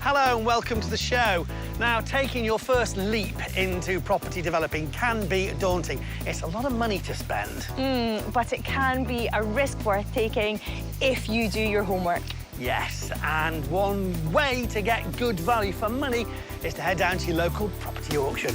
Hello and welcome to the show. Now, taking your first leap into property developing can be daunting. It's a lot of money to spend. But it can be a risk worth taking if you do your homework. Yes, and one way to get good value for money is to head down to your local property auction.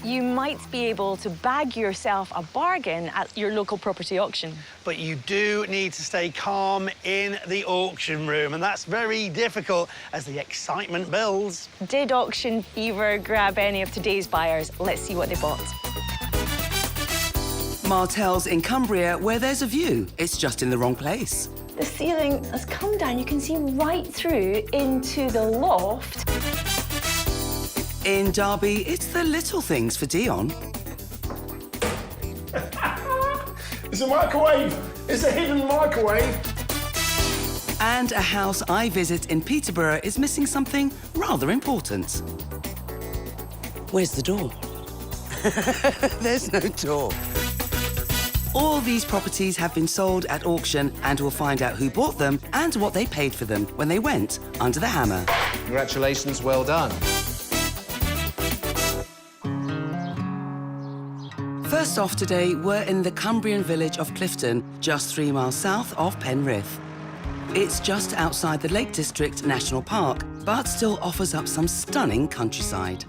You might be able to bag yourself a bargain at your local property auction. But you do need to stay calm in the auction room, and that's very difficult as the excitement builds. Did auction fever grab any of today's buyers? Let's see what they bought. Martell's in Cumbria, where there's a view. It's just in the wrong place. The ceiling has come down. You can see right through into the loft. In Derby, it's the little things for Dion. It's a microwave! It's a hidden microwave! And a house I visit in Peterborough is missing something rather important. Where's the door? There's no door. All these properties have been sold at auction, and we'll find out who bought them and what they paid for them when they went under the hammer. Congratulations, well done. First off today, we're in the Cumbrian village of Clifton, just 3 miles south of Penrith. It's just outside the Lake District National Park, but still offers up some stunning countryside.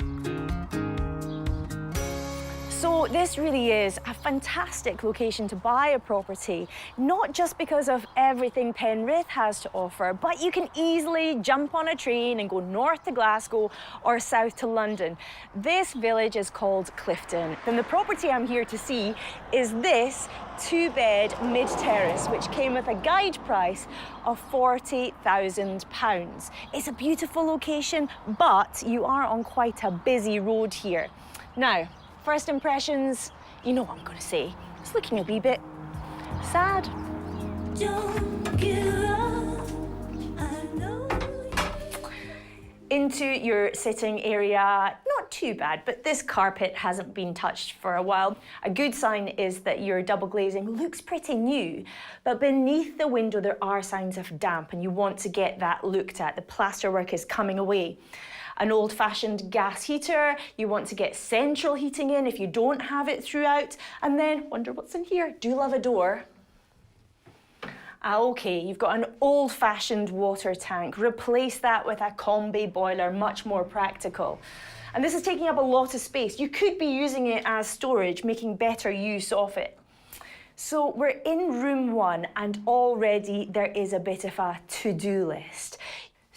So this really is a fantastic location to buy a property, not just because of everything Penrith has to offer, but you can easily jump on a train and go north to Glasgow or south to London. This village is called Clifton, and the property I'm here to see is this 2-bed mid-terrace, which came with a guide price of £40,000. It's a beautiful location, but you are on quite a busy road here. Now, first impressions, you know what I'm going to say. It's looking a wee bit sad. Don't give up, I know. Into your sitting area, not too bad, but this carpet hasn't been touched for a while. A good sign is that your double glazing looks pretty new, but beneath the window there are signs of damp, and you want to get that looked at. The plasterwork is coming away. An old-fashioned gas heater, you want to get central heating in if you don't have it throughout, and then wonder what's in here. Do love a door. Okay, you've got an old-fashioned water tank. Replace that with a combi boiler, much more practical. And this is taking up a lot of space. You could be using it as storage, making better use of it. So we're in room 1, and already there is a bit of a to-do list.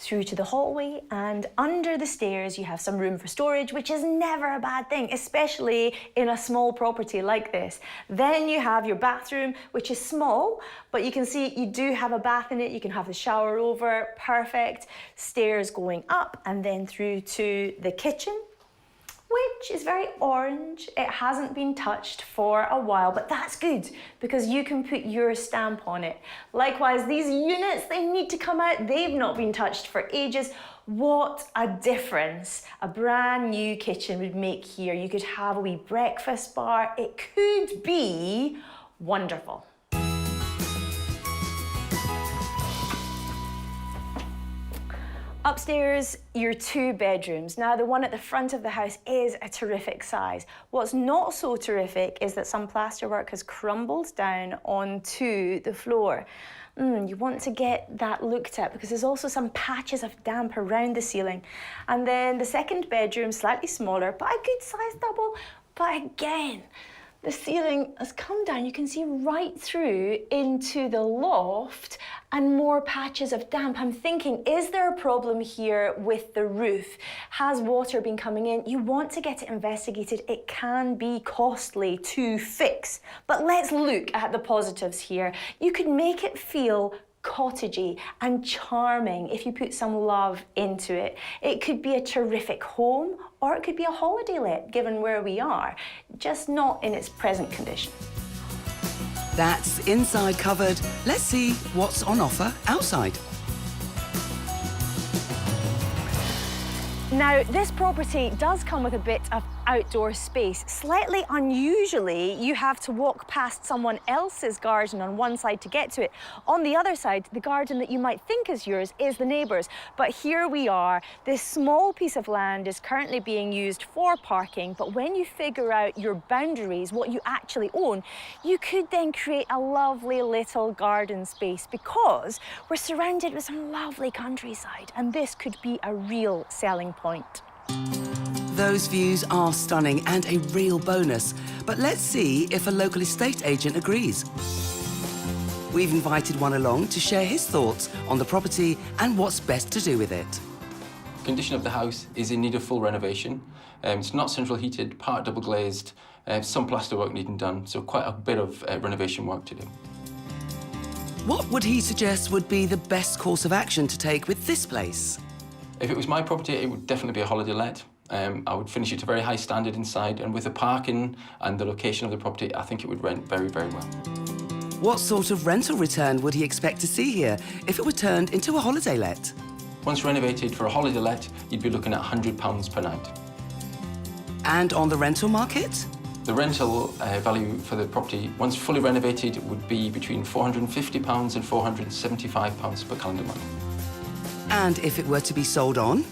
Through to the hallway, and under the stairs you have some room for storage, which is never a bad thing, especially in a small property like this. Then you have your bathroom, which is small, but you can see you do have a bath in it. You can have the shower over, perfect. Stairs going up and then through to the kitchen, which is very orange. It hasn't been touched for a while, but that's good because you can put your stamp on it. Likewise, these units, they need to come out. They've not been touched for ages. What a difference a brand new kitchen would make here. You could have a wee breakfast bar. It could be wonderful. Upstairs, your 2 bedrooms. Now, the one at the front of the house is a terrific size. What's not so terrific is that some plasterwork has crumbled down onto the floor. You want to get that looked at because there's also some patches of damp around the ceiling. And then the second bedroom, slightly smaller, but a good size double. But again, the ceiling has come down. You can see right through into the loft and more patches of damp. I'm thinking, is there a problem here with the roof? Has water been coming in? You want to get it investigated. It can be costly to fix. But let's look at the positives here. You could make it feel cottagey and charming if you put some love into it. It could be a terrific home or it could be a holiday let, given where we are, just not in its present condition. That's inside covered. Let's see what's on offer outside. Now, this property does come with a bit of outdoor space. Slightly unusually, you have to walk past someone else's garden on one side to get to it. On the other side, the garden that you might think is yours is the neighbour's. But here we are. This small piece of land is currently being used for parking, but when you figure out your boundaries, what you actually own, you could then create a lovely little garden space, because we're surrounded with some lovely countryside, and this could be a real selling point. Those views are stunning and a real bonus, but let's see if a local estate agent agrees. We've invited one along to share his thoughts on the property and what's best to do with it. Condition of the house is in need of full renovation. It's not central heated, part double glazed, some plaster work needing done, so quite a bit of renovation work to do. What would he suggest would be the best course of action to take with this place? If it was my property, it would definitely be a holiday let. I would finish it to a very high standard inside, and with the parking and the location of the property, I think it would rent very, very well. What sort of rental return would he expect to see here if it were turned into a holiday let? Once renovated for a holiday let, you'd be looking at £100 per night. And on the rental market? The rental value for the property, once fully renovated, would be between £450 and £475 per calendar month. And if it were to be sold on?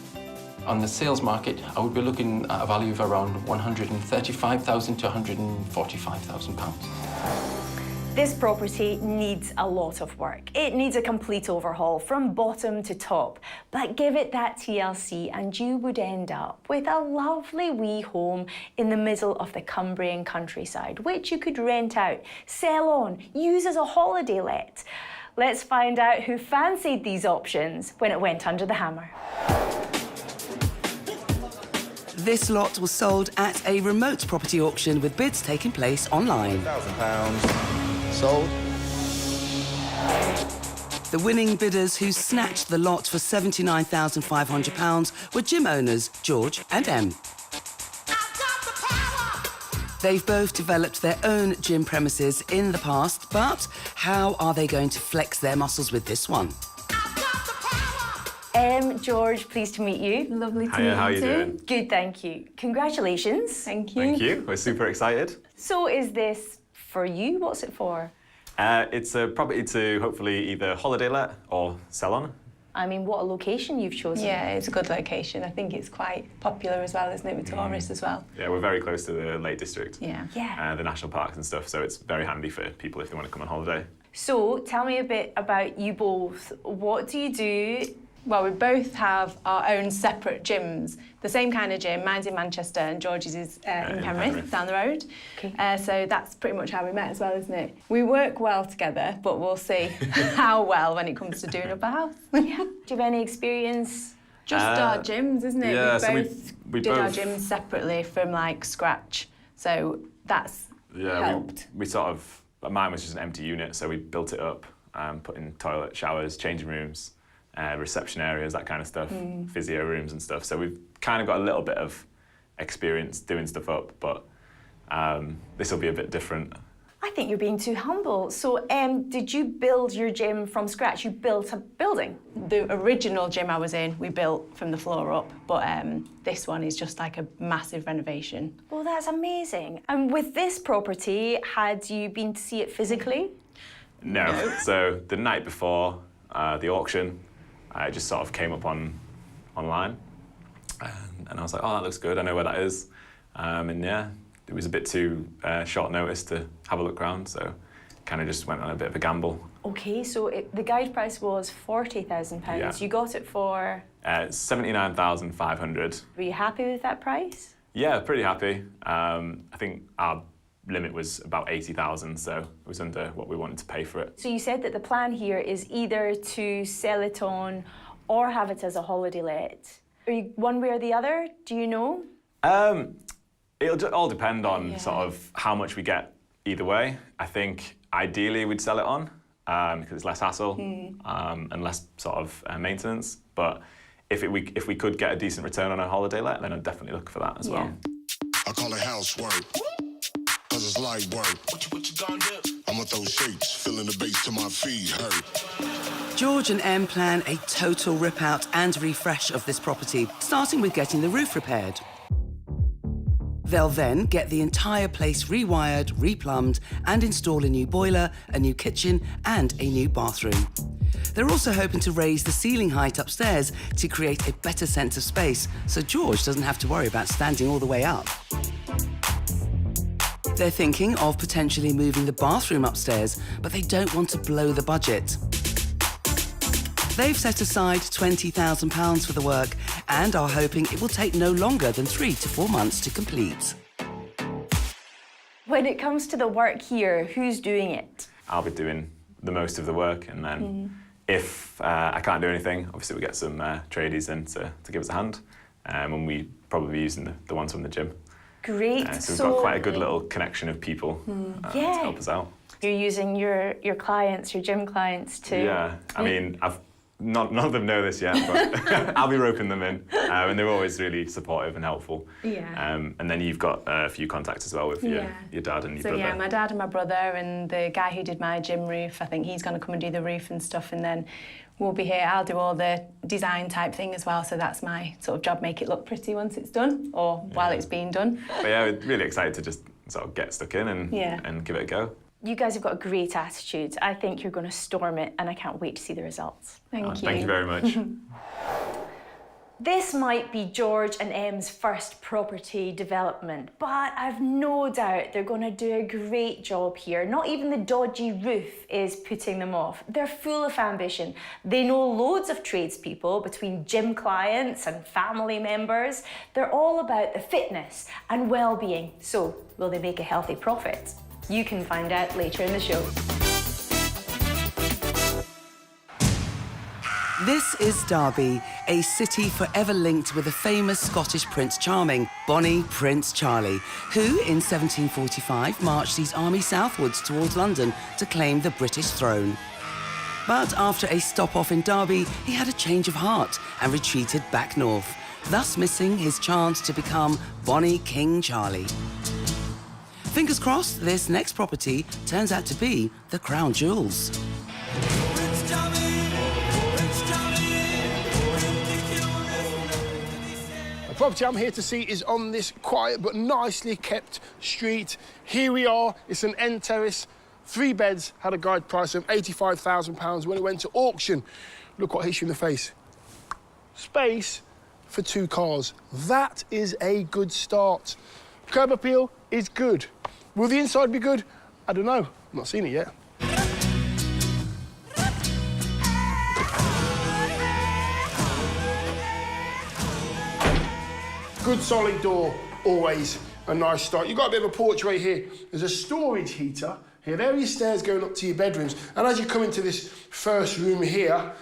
On the sales market, I would be looking at a value of around £135,000 to £145,000. This property needs a lot of work. It needs a complete overhaul from bottom to top. But give it that TLC and you would end up with a lovely wee home in the middle of the Cumbrian countryside, which you could rent out, sell on, use as a holiday let. Let's find out who fancied these options when it went under the hammer. This lot was sold at a remote property auction with bids taking place online. £1,000 sold. The winning bidders who snatched the lot for £79,500 were gym owners George and Em. They've both developed their own gym premises in the past, but how are they going to flex their muscles with this one? George, pleased to meet you. Lovely to meet you. How are you too. doing? Good, thank you. Congratulations. Thank you. Thank you. We're super excited. So is this for you? What's it for? It's a property to hopefully either holiday let or sell on. I mean, what a location you've chosen. Yeah, it's a good location. I think it's quite popular as well, isn't it, with tourists as well? Yeah, we're very close to the Lake District. Yeah. Yeah. The national parks and stuff, so it's very handy for people if they want to come on holiday. So tell me a bit about you both. What do you do? Well, we both have our own separate gyms. The same kind of gym. Mine's in Manchester and George's is in Penrith, down the road. Okay. So that's pretty much how we met as well, isn't it? We work well together, but we'll see how well when it comes to doing up a house. Yeah. Do you have any experience? Just our gyms, isn't it? yeah, so we did our gyms separately from like scratch. So that's helped. We sort of, mine was just an empty unit, so we built it up, put in toilet, showers, changing rooms, reception areas, that kind of stuff, physio rooms and stuff. So we've kind of got a little bit of experience doing stuff up, but this will be a bit different. I think you're being too humble. So did you build your gym from scratch? You built a building? The original gym I was in, we built from the floor up, but this one is just like a massive renovation. Well, that's amazing. And with this property, had you been to see it physically? No. So the night before the auction, I just sort of came up online, and I was like, oh, that looks good, I know where that is. And yeah, it was a bit too short notice to have a look around, so kind of just went on a bit of a gamble. Okay, so the guide price was £40,000. Yeah. You got it for? $79,500. Were you happy with that price? Yeah, pretty happy. I think our limit was about 80,000, so it was under what we wanted to pay for it. So you said that the plan here is either to sell it on or have it as a holiday let. Are you one way or the other? Do you know? It'll all depend on sort of how much we get either way. I think ideally we'd sell it on because it's less hassle and less sort of maintenance. But if we could get a decent return on a holiday let, then I'd definitely look for that as well. I call it housework, cause it's light work. What you gonna do? I'ma throw shapes, filling the bass till my feet hurt. George and Em plan a total rip-out and refresh of this property, starting with getting the roof repaired. They'll then get the entire place rewired, replumbed, and install a new boiler, a new kitchen, and a new bathroom. They're also hoping to raise the ceiling height upstairs to create a better sense of space, so George doesn't have to worry about standing all the way up. They're thinking of potentially moving the bathroom upstairs, but they don't want to blow the budget. They've set aside £20,000 for the work and are hoping it will take no longer than 3 to 4 months to complete. When it comes to the work here, who's doing it? I'll be doing the most of the work, and then if I can't do anything, obviously we get some tradies in to give us a hand, and we probably be using the ones from the gym. Great. So we've got quite a good little connection of people to help us out. You're using your clients, your gym clients too. Yeah, I mean, none of them know this yet, but I'll be roping them in, and they're always really supportive and helpful. Yeah. And then you've got a few contacts as well with your dad and your brother. So yeah, my dad and my brother, and the guy who did my gym roof, I think he's going to come and do the roof and stuff, and then we'll be here. I'll do all the design type thing as well, so that's my sort of job, make it look pretty once it's done, or while it's being done. But yeah, we're really excited to just sort of get stuck in and give it a go. You guys have got a great attitude. I think you're going to storm it, and I can't wait to see the results. Thank you. Thank you very much. This might be George and Em's first property development, but I've no doubt they're going to do a great job here. Not even the dodgy roof is putting them off. They're full of ambition. They know loads of tradespeople, between gym clients and family members. They're all about the fitness and well-being. So, will they make a healthy profit? You can find out later in the show. This is Derby, a city forever linked with the famous Scottish Prince Charming, Bonnie Prince Charlie, who in 1745 marched his army southwards towards London to claim the British throne. But after a stop-off in Derby, he had a change of heart and retreated back north, thus missing his chance to become Bonnie King Charlie. Fingers crossed this next property turns out to be the crown jewels. The property I'm here to see is on this quiet but nicely kept street. Here we are, it's an end terrace, 3 beds, had a guide price of £85,000 when it went to auction. Look what hits you in the face. Space for 2 cars. That is a good start. Curb appeal is good. Will the inside be good? I don't know. I've not seen it yet. Good solid door, always a nice start. You've got a bit of a porchway here. There's a storage heater here. There are your stairs going up to your bedrooms. And as you come into this first room here,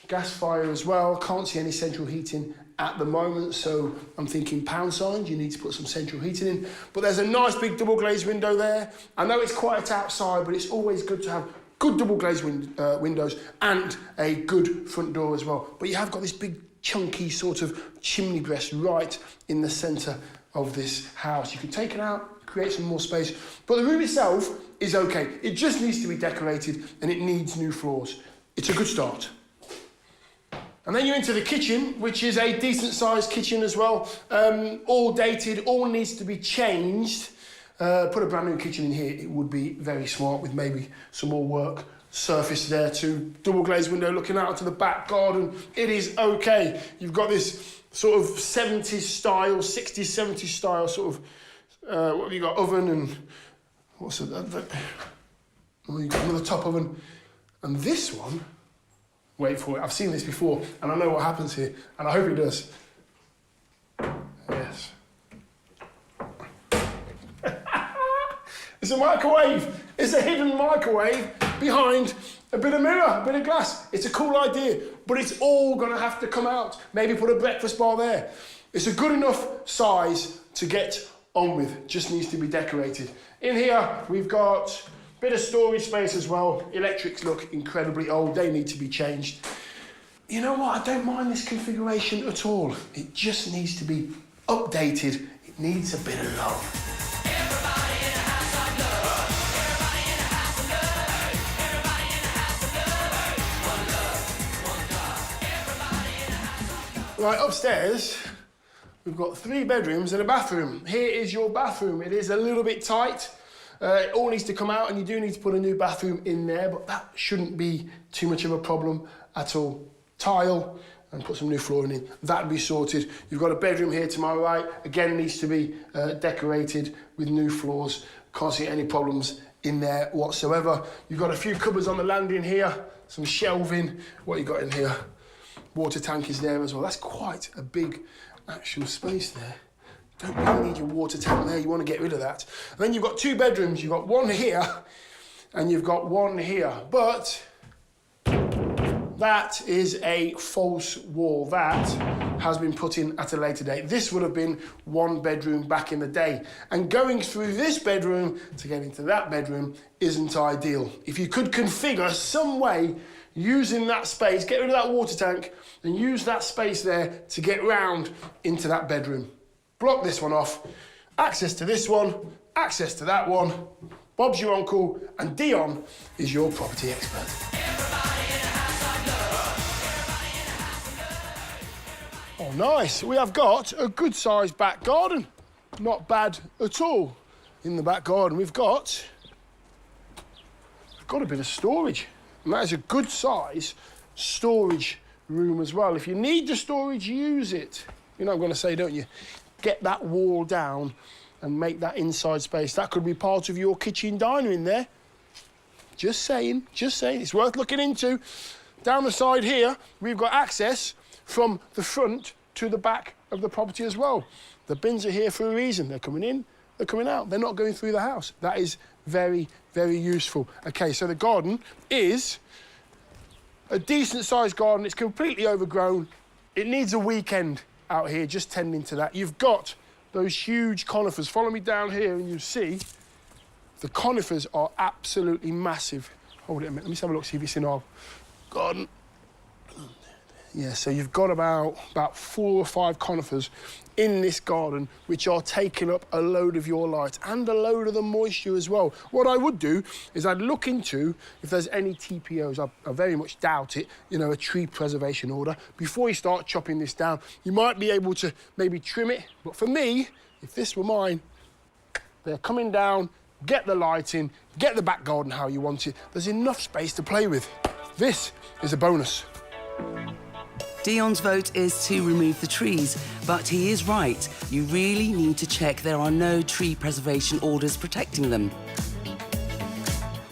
gas fire as well. Can't see any central heating at the moment, so I'm thinking pound signs, you need to put some central heating in. But there's a nice big double glazed window there. I know it's quiet outside, but it's always good to have good double glazed windows and a good front door as well. But you have got this big chunky sort of chimney breast right in the centre of this house. You can take it out, create some more space, but the room itself is okay. It just needs to be decorated and it needs new floors. It's a good start. And then you're into the kitchen, which is a decent-sized kitchen as well. All dated, all needs to be changed. Put a brand new kitchen in here, it would be very smart with maybe some more work surface there too. Double glazed window looking out to the back garden. It is okay. You've got this sort of 70s style, 60s, 70s style sort of, what have you got, oven and, what's it, oh, you've got another top oven. And this one, wait for it, I've seen this before and I know what happens here and I hope it does. Yes. It's a microwave. It's a hidden microwave behind a bit of mirror, a bit of glass. It's a cool idea, but it's all gonna have to come out. Maybe put a breakfast bar there. It's a good enough size to get on with, just needs to be decorated. In here, we've got a bit of storage space as well. Electrics look incredibly old, they need to be changed. You know what? I don't mind this configuration at all. It just needs to be updated. It needs a bit of love. Right, upstairs, we've got 3 bedrooms and a bathroom. Here is your bathroom. It is a little bit tight. It all needs to come out, and you do need to put a new bathroom in there, but that shouldn't be too much of a problem at all. Tile and put some new flooring in. That'd be sorted. You've got a bedroom here to my right. Again, needs to be decorated with new floors. Can't see any problems in there whatsoever. You've got a few cupboards on the landing here, some shelving. What you got in here? Water tank is there as well. That's quite a big actual space there. Don't really need your water tank there. You want to get rid of that. And then you've got 2 bedrooms. You've got one here and you've got one here. But that is a false wall. That has been put in at a later date. This would have been 1 bedroom back in the day. And going through this bedroom to get into that bedroom isn't ideal. If you could configure some way using that space, get rid of that water tank and use that space there to get round into that bedroom. Block this one off, access to this one, access to that one. Bob's your uncle and Dion is your property expert. Oh, nice. We have got a good-sized back garden. Not bad at all. In the back garden, we've got a bit of storage. And that is a good size storage room as well. If you need the storage, use it. You know what I'm going to say, don't you? Get that wall down and make that inside space. That could be part of your kitchen diner in there. Just saying, just saying. It's worth looking into. Down the side here, we've got access from the front to the back of the property as well. The bins are here for a reason. They're coming in, they're coming out. They're not going through the house. That is very, very useful. OK, so the garden is a decent-sized garden. It's completely overgrown. It needs a weekend out here just tending to that. You've got those huge conifers. Follow me down here and you see the conifers are absolutely massive. Hold it a minute. Let me just have a look, see if it's in our garden. Yeah, so you've got about 4 or 5 conifers in this garden, which are taking up a load of your light and a load of the moisture as well. What I would do is I'd look into if there's any TPOs. I very much doubt it, you know, a tree preservation order. Before you start chopping this down, you might be able to maybe trim it. But for me, if this were mine, they're coming down, get the light in, get the back garden how you want it. There's enough space to play with. This is a bonus. Dion's vote is to remove the trees, but he is right. You really need to check there are no tree preservation orders protecting them.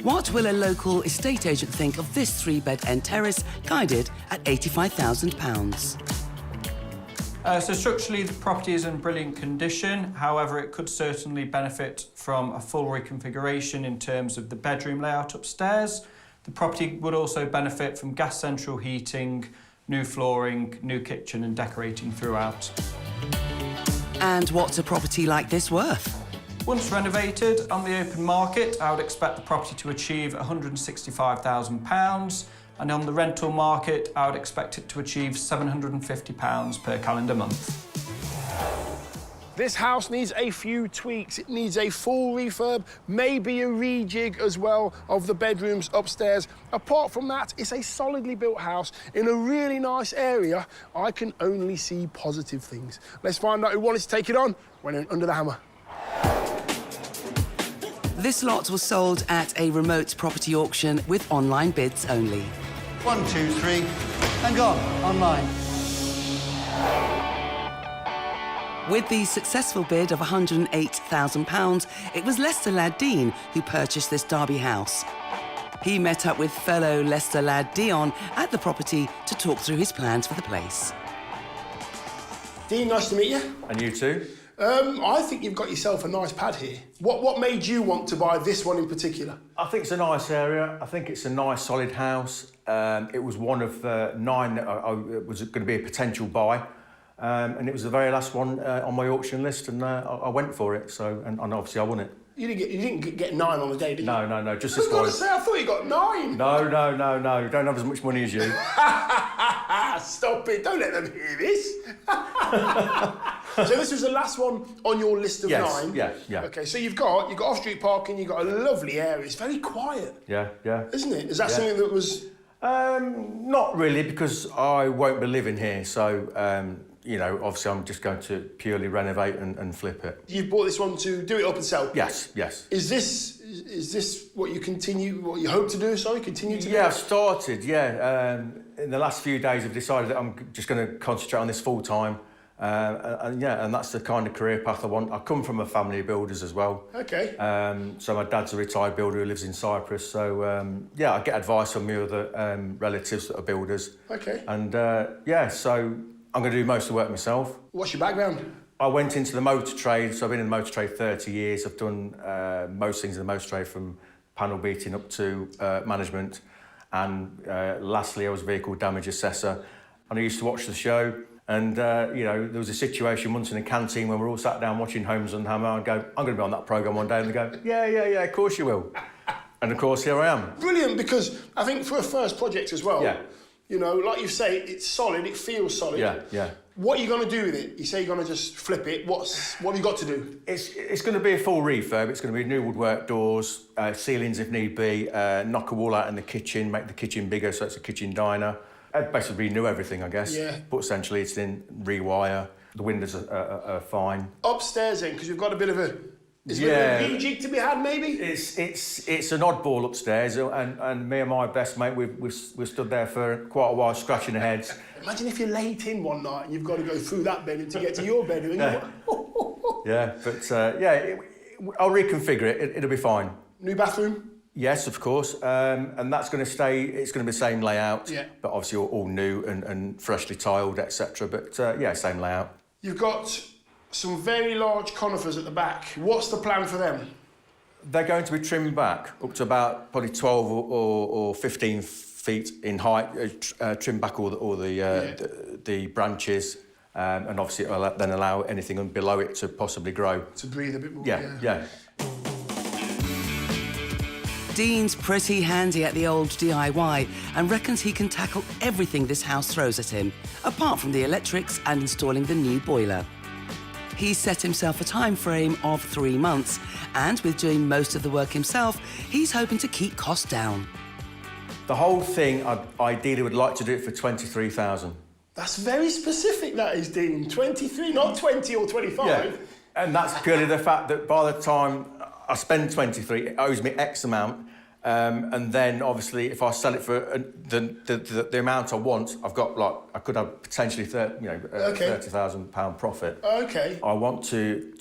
What will a local estate agent think of this 3-bed end terrace, guided at £85,000? So structurally, the property is in brilliant condition. However, it could certainly benefit from a full reconfiguration in terms of the bedroom layout upstairs. The property would also benefit from gas central heating, new flooring, new kitchen and decorating throughout. And what's a property like this worth? Once renovated on the open market, I would expect the property to achieve £165,000, and on the rental market, I would expect it to achieve £750 per calendar month. This house needs a few tweaks. It needs a full refurb, maybe a rejig as well of the bedrooms upstairs. Apart from that, it's a solidly built house in a really nice area. I can only see positive things. Let's find out who wanted to take it on when in Under the Hammer. This lot was sold at a remote property auction with online bids only. 1, 2, 3, and gone, online. With the successful bid of £108,000, it was Leicester lad Dean who purchased this Derby house. He met up with fellow Leicester lad Dion at the property to talk through his plans for the place. Dean, nice to meet you. And you too. I think you've got yourself a nice pad here. What made you want to buy this one in particular? I think it's a nice area. I think it's a nice, solid house. It was one of 9 that was going to be a potential buy. And it was the very last one on my auction list, and I went for it. So, and obviously I won it. You didn't get 9 on the day, did you? No, just I was this going one. to say, I thought you got 9. No, don't have as much money as you. Stop it, don't let them hear this. So this was the last one on your list of 9? Yeah. Okay, so you've got off-street parking, you've got a lovely area. It's very quiet. Yeah. Isn't it? Is that something that was... Not really, because I won't be living here, so, you know, obviously I'm just going to purely renovate and flip it. You've bought this one to do it up and sell? Yes. Is this what you hope to do, continue to do? Yeah, I've started, in the last few days I've decided that I'm just going to concentrate on this full-time. And that's the kind of career path I want. I come from a family of builders as well. Okay. So my dad's a retired builder who lives in Cyprus. So, I get advice from my other relatives that are builders. Okay. And, so I'm going to do most of the work myself. What's your background? I went into the motor trade, so I've been in the motor trade 30 years. I've done most things in the motor trade, from panel beating up to management. And lastly, I was a vehicle damage assessor. And I used to watch the show. And, there was a situation once in a canteen when we were all sat down watching Holmes and Hammer. I'd go, I'm going to be on that programme one day. And they go, yeah, of course you will. And, of course, here I am. Brilliant, because I think for a first project as well, like you say, it's solid, it feels solid. Yeah. What are you going to do with it? You say you're going to just flip it. What have you got to do? It's going to be a full refurb. It's going to be new woodwork doors, ceilings if need be, knock a wall out in the kitchen, make the kitchen bigger so it's a kitchen diner. Basically renew everything, I guess. Yeah. But essentially it's in rewire. The windows are fine. Upstairs then, because you've got a bit of a... Is there a rejig to be had, maybe? It's an oddball upstairs, and me and my best mate, we've stood there for quite a while scratching our heads. Imagine if you're late in one night and you've got to go through that bedroom to get to your bedroom. I'll reconfigure it. It'll be fine. New bathroom? Yes, of course, and that's going to stay. It's going to be the same layout, but obviously all new and freshly tiled, etc. But same layout. You've got some very large conifers at the back. What's the plan for them? They're going to be trimmed back up to about probably 12 or 15 feet in height. Trim back all the branches, and obviously it'll then allow anything below it to possibly grow. To breathe a bit more. Yeah. Dean's pretty handy at the old DIY and reckons he can tackle everything this house throws at him, apart from the electrics and installing the new boiler. He's set himself a time frame of 3 months, and with doing most of the work himself, he's hoping to keep costs down. The whole thing, I ideally would like to do it for 23,000. That's very specific, that is, Dean. 23, not 20 or 25. Yeah, and that's purely the fact that by the time I spend 23, it owes me X amount, and then obviously if I sell it for the amount I want, I've got I could have potentially £30,000 profit. Okay. I want to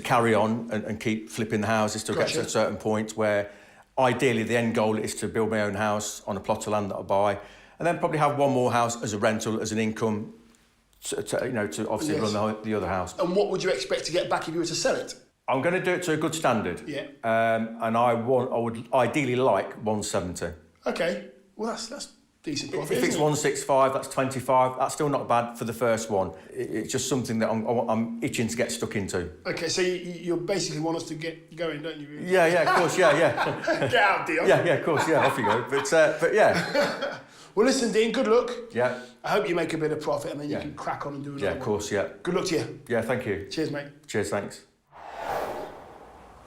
carry on and keep flipping the houses till I get to a certain point where ideally the end goal is to build my own house on a plot of land that I buy, and then probably have one more house as a rental, as an income, to obviously run the other house. And what would you expect to get back if you were to sell it? I'm going to do it to a good standard. Yeah. And I would ideally like 170. Okay. Well, that's decent profit. If it's 165, that's 25. That's still not bad for the first one. It's just something that I'm itching to get stuck into. Okay, so you basically want us to get going, don't you? Really? Yeah, of course, yeah. Get out, Dean. Yeah, of course, yeah. Off you go. But yeah. Well, listen, Dean. Good luck. Yeah. I hope you make a bit of profit, and then you can crack on and do it. Yeah, of course, yeah. Good luck to you. Yeah, thank you. Cheers, mate. Cheers, thanks.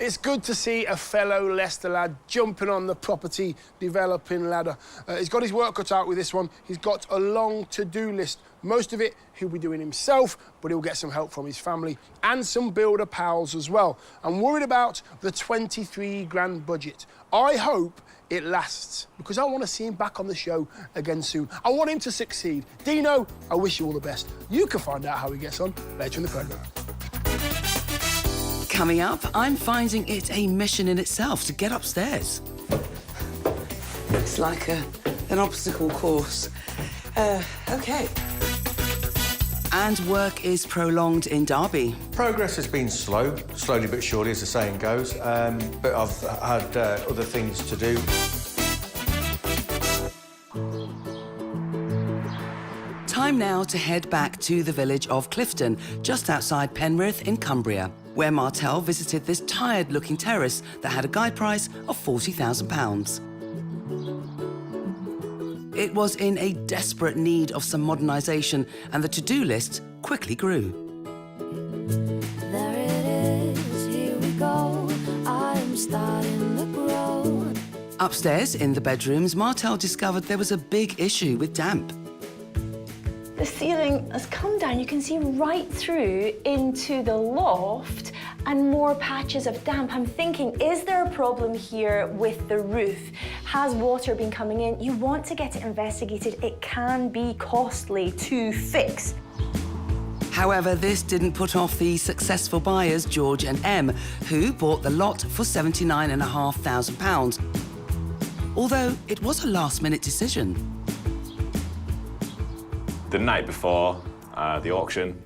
It's good to see a fellow Leicester lad jumping on the property developing ladder. He's got his work cut out with this one. He's got a long to-do list. Most of it he'll be doing himself, but he'll get some help from his family and some builder pals as well. I'm worried about the 23 grand budget. I hope it lasts, because I want to see him back on the show again soon. I want him to succeed. Dino, I wish you all the best. You can find out how he gets on later in the programme. Coming up, I'm finding it a mission in itself to get upstairs. Looks like an obstacle course. OK. And work is prolonged in Derby. Progress has been slowly but surely, as the saying goes, but I've had other things to do. Time now to head back to the village of Clifton, just outside Penrith in Cumbria, where Martel visited this tired-looking terrace that had a guide price of £40,000. It was in a desperate need of some modernisation, and the to-do list quickly grew. There it is, here we go. I'm starting to grow. Upstairs, in the bedrooms, Martel discovered there was a big issue with damp. The ceiling has come down. You can see right through into the loft and more patches of damp. I'm thinking, is there a problem here with the roof? Has water been coming in? You want to get it investigated. It can be costly to fix. However, this didn't put off the successful buyers, George and Em, who bought the lot for £79,500. Although it was a last-minute decision. The night before the auction,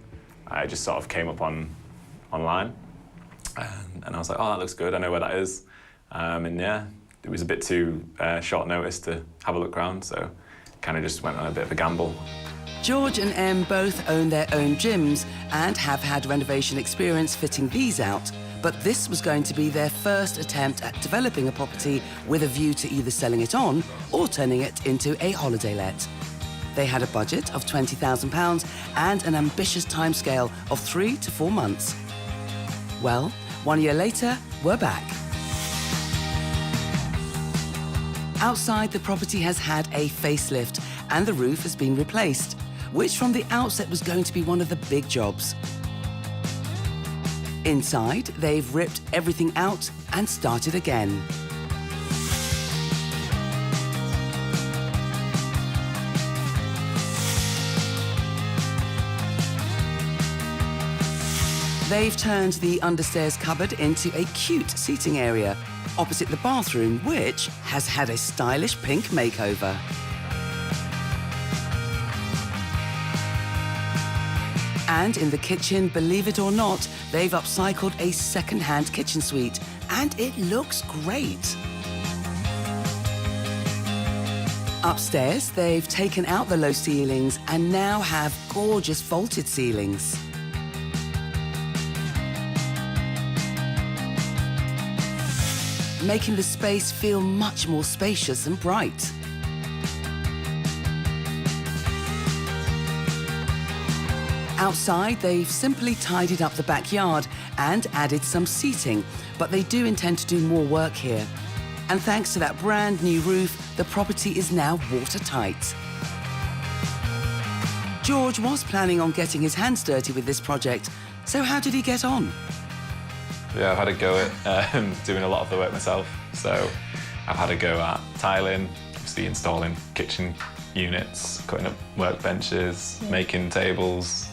I just sort of came up online, and I was like, oh, that looks good, I know where that is. And yeah, it was a bit too short notice to have a look around, so kind of just went on a bit of a gamble. George and Em both own their own gyms and have had renovation experience fitting these out, but this was going to be their first attempt at developing a property with a view to either selling it on or turning it into a holiday let. They had a budget of £20,000 and an ambitious timescale of 3 to 4 months. Well, 1 year later, we're back. Outside, the property has had a facelift and the roof has been replaced, which from the outset was going to be one of the big jobs. Inside, they've ripped everything out and started again. They've turned the understairs cupboard into a cute seating area opposite the bathroom, which has had a stylish pink makeover. And in the kitchen, believe it or not, they've upcycled a second-hand kitchen suite, and it looks great. Upstairs, they've taken out the low ceilings and now have gorgeous vaulted ceilings. Making the space feel much more spacious and bright. Outside, they've simply tidied up the backyard and added some seating, but they do intend to do more work here. And thanks to that brand new roof, the property is now watertight. George was planning on getting his hands dirty with this project, so how did he get on? Yeah, I've had a go at doing a lot of the work myself. So I've had a go at tiling, obviously installing kitchen units, cutting up workbenches, making tables.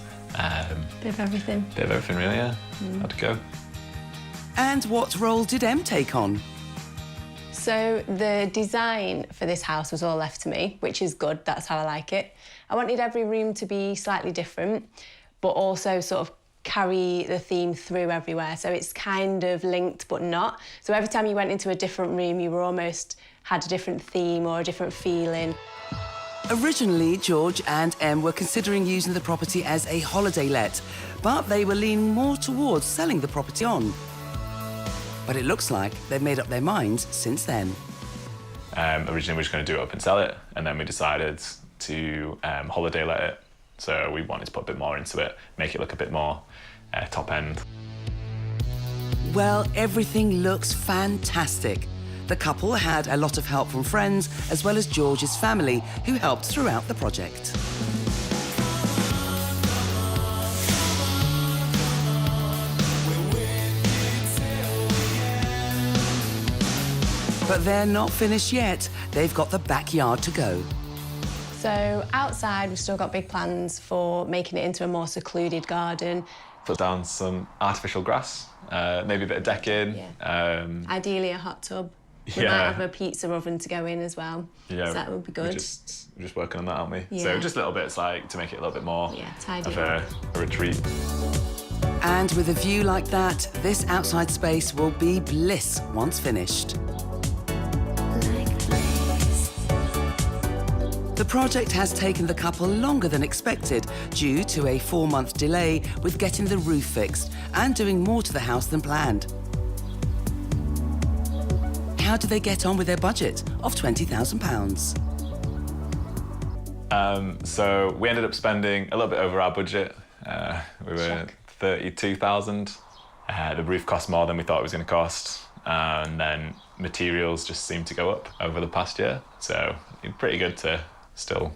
Bit of everything. Bit of everything, really, yeah. Had a go. And what role did Em take on? So the design for this house was all left to me, which is good, that's how I like it. I wanted every room to be slightly different, but also sort of carry the theme through everywhere. So it's kind of linked, but not. So every time you went into a different room, you were almost had a different theme or a different feeling. Originally, George and Em were considering using the property as a holiday let, but they were leaning more towards selling the property on. But it looks like they've made up their minds since then. Originally, we were just going to do it up and sell it, and then we decided to holiday let it. So we wanted to put a bit more into it, make it look a bit more top end. Well, everything looks fantastic. The couple had a lot of help from friends, as well as George's family, who helped throughout the project. But they're not finished yet. They've got the backyard to go. So outside, we've still got big plans for making it into a more secluded garden. Put down some artificial grass, maybe a bit of decking. Yeah. Ideally a hot tub. We might have a pizza oven to go in as well. Yeah, so that would be good. We're just working on that, aren't we? Yeah. So just little bits like to make it a little bit more of a retreat. And with a view like that, this outside space will be bliss once finished. The project has taken the couple longer than expected due to a 4-month delay with getting the roof fixed and doing more to the house than planned. How do they get on with their budget of £20,000? So we ended up spending a little bit over our budget. We were 32,000. The roof cost more than we thought it was going to cost. And then materials just seemed to go up over the past year. So it's pretty good to still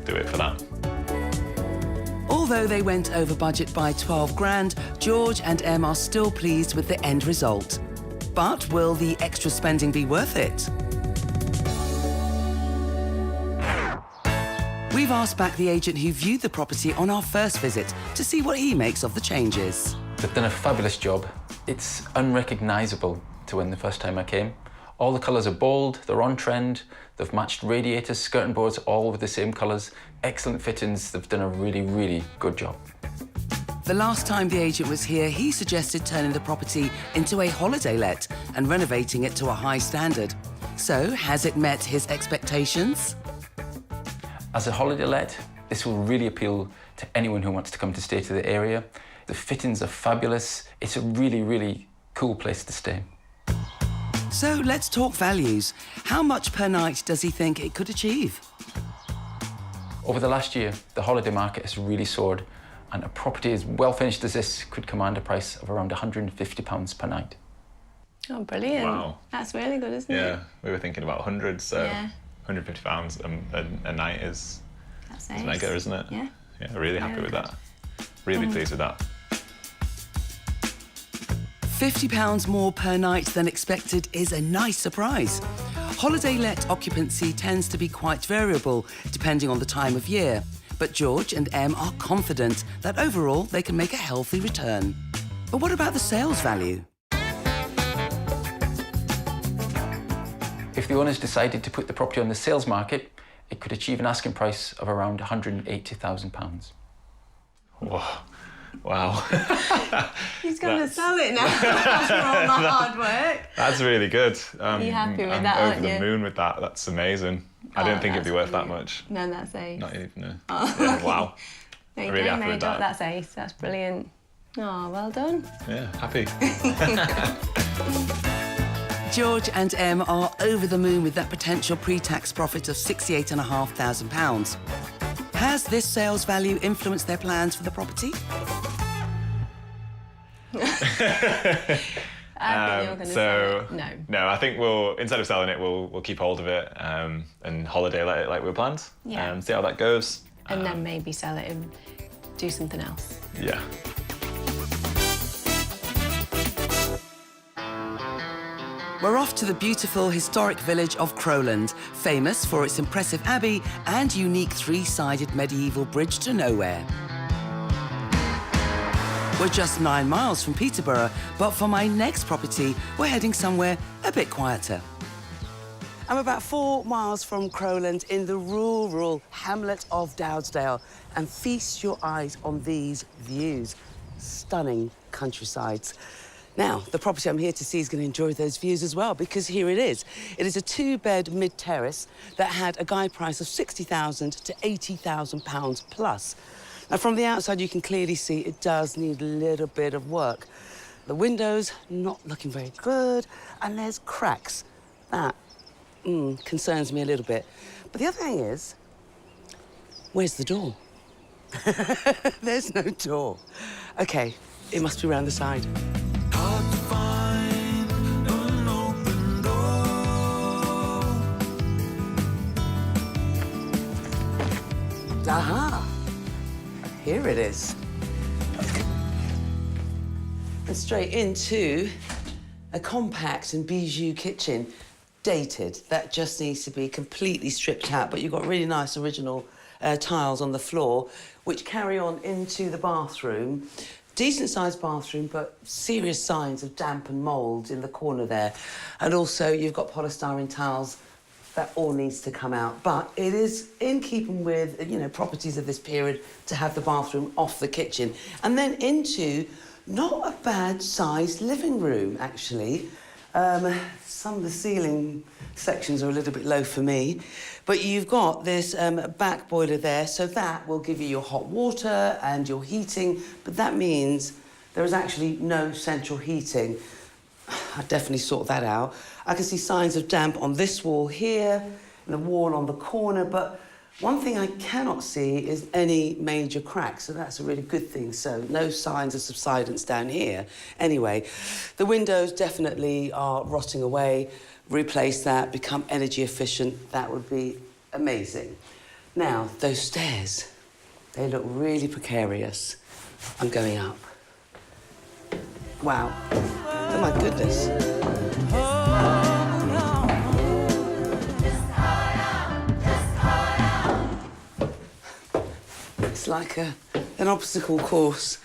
do it for that. Although they went over budget by 12 grand, George and Em are still pleased with the end result. But will the extra spending be worth it? We've asked back the agent who viewed the property on our first visit to see what he makes of the changes. They've done a fabulous job. It's unrecognisable to when the first time I came. All the colours are bold, they're on trend, they've matched radiators, skirting boards, all with the same colours. Excellent fittings, they've done a really, really good job. The last time the agent was here, he suggested turning the property into a holiday let and renovating it to a high standard. So, has it met his expectations? As a holiday let, this will really appeal to anyone who wants to come to stay to the area. The fittings are fabulous. It's a really, really cool place to stay. So let's talk values. How much per night does he think it could achieve? Over the last year, the holiday market has really soared, and a property as well finished as this could command a price of around £150 per night. Oh, brilliant. Wow. That's really good, isn't it? Yeah, we were thinking about 100, so Yeah. £150 a night is That's mega, isn't it? Yeah. Yeah, really happy with that. Really pleased with that. £50 more per night than expected is a nice surprise. Holiday let occupancy tends to be quite variable, depending on the time of year. But George and Em are confident that overall they can make a healthy return. But what about the sales value? If the owners decided to put the property on the sales market, it could achieve an asking price of around £180,000. Whoa. Wow. He's going to sell it now after all my hard work. That's really good. Are you happy with I'm that, over aren't the you? moon with that. That's amazing. I didn't think it'd be worth that much. No, that's ace. Not even. Oh. Yeah, wow. There you Really go, happy mate. with that. That's ace. That's brilliant. Oh, well done. Yeah, happy. George and Em are over the moon with that potential pre-tax profit of £68,500. Has this sales value influenced their plans for the property? I think you're going to sell it. No, I think we'll, instead of selling it, we'll keep hold of it and holiday let it like we planned. Yeah. See how that goes. And then maybe sell it and do something else. Yeah. We're off to the beautiful historic village of Crowland, famous for its impressive abbey and unique three-sided medieval bridge to nowhere. We're just 9 miles from Peterborough, but for my next property, we're heading somewhere a bit quieter. I'm about 4 miles from Crowland in the rural hamlet of Dowdesdale, and feast your eyes on these views. Stunning countrysides. Now, the property I'm here to see is going to enjoy those views as well, because here it is. It is a 2-bed mid-terrace that had a guide price of £60,000 to £80,000 plus. Now, from the outside, you can clearly see it does need a little bit of work. The windows, not looking very good, and there's cracks. That concerns me a little bit. But the other thing is, where's the door? There's no door. OK, it must be round the side. Aha! Here it is. And straight into a compact and bijou kitchen. Dated. That just needs to be completely stripped out, but you've got really nice original tiles on the floor, which carry on into the bathroom. Decent-sized bathroom, but serious signs of damp and mould in the corner there. And also, you've got polystyrene tiles. That all needs to come out. But it is in keeping with, you know, properties of this period to have the bathroom off the kitchen. And then into not a bad-sized living room, actually. Some of the ceiling sections are a little bit low for me. But you've got this back boiler there, so that will give you your hot water and your heating. But that means there is actually no central heating. I'd definitely sort that out. I can see signs of damp on this wall here, and the wall on the corner, but One thing I cannot see is any major cracks, so that's a really good thing. So no signs of subsidence down here. Anyway, the windows definitely are rotting away. Replace that, become energy efficient. That would be amazing. Now, those stairs, they look really precarious. I'm going up. Wow. Oh, my goodness. It's like an obstacle course.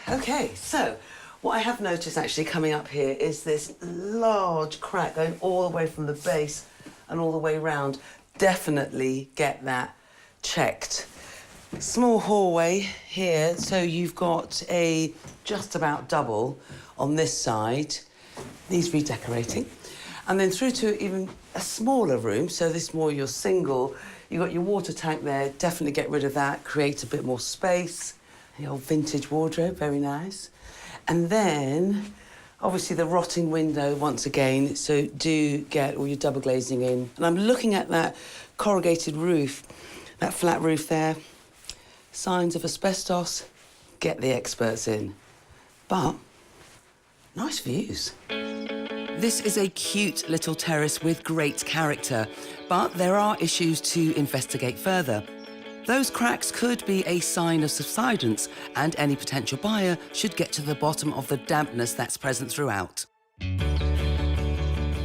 OK, so what I have noticed actually coming up here is this large crack going all the way from the base and all the way round. Definitely get that checked. Small hallway here, so you've got a just about double on this side. Needs redecorating. And then through to even a smaller room, so this more your single. You've got your water tank there, definitely get rid of that, create a bit more space. The old vintage wardrobe, very nice. And then, obviously, the rotting window once again, so do get all your double glazing in. And I'm looking at that corrugated roof, that flat roof there. Signs of asbestos, get the experts in. But, nice views. This is a cute little terrace with great character, but there are issues to investigate further. Those cracks could be a sign of subsidence, and any potential buyer should get to the bottom of the dampness that's present throughout.